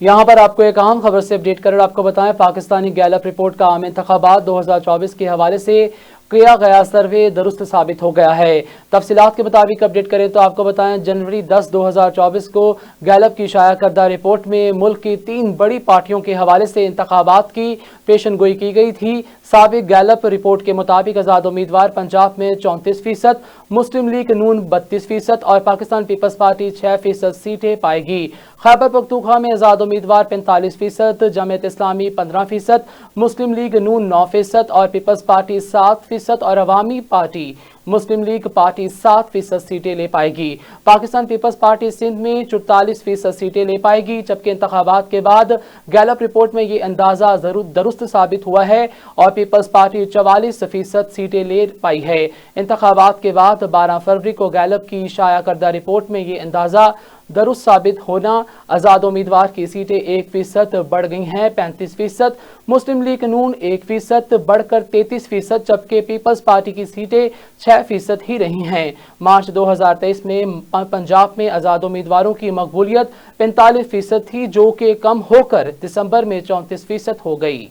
यहाँ पर आपको एक अहम खबर से अपडेट कर आपको बताएं, पाकिस्तानी गैलप रिपोर्ट का आम इंतखाबात 2024 के हवाले से किया गया सर्वे दुरुस्त साबित हो गया है। तफसीलात के मुताबिक अपडेट करें तो आपको बताएं, जनवरी 10, 2024 को गैलप की शाया करदा रिपोर्ट में मुल्क की 3 बड़ी पार्टियों के हवाले से इंतखाबात की पेशनगोई की गई थी। साबिक गैलप रिपोर्ट के मुताबिक आज़ाद उम्मीदवार पंजाब में 34%, मुस्लिम लीग नून 32% और पाकिस्तान पीपल्स पार्टी 6% सीटें पाएगी। खैबर पख्तूनख्वा में आज़ाद उम्मीदवार 45%, जमात इस्लामी 15%, मुस्लिम लीग नून 9% और पीपल्स पार्टी 7% और अवामी पार्टी मुस्लिम लीग पार्टी 7% सीटें ले पाएगी। पाकिस्तान पीपल्स पार्टी सिंध में 44% सीटें ले पाएगी, जबकि इंतखाबात के बाद गैलप रिपोर्ट में ये अंदाजा दुरुस्त साबित हुआ है और पीपल्स पार्टी 44% सीटें ले पाई है। इंतखाबात के बाद 12 फरवरी को गैलप की शाया करदा रिपोर्ट में ये अंदाजा दुरुस्त साबित होना, आज़ाद उम्मीदवार की सीटें 1% बढ़ गई हैं 35%, मुस्लिम लीग नून 1% बढ़कर 33%, जबकि पीपल्स पार्टी की सीटें 6% ही रही हैं। मार्च 2023 में पंजाब में आज़ाद उम्मीदवारों की मकबूलियत 45% थी, जो कि कम होकर दिसंबर में 34% हो गई।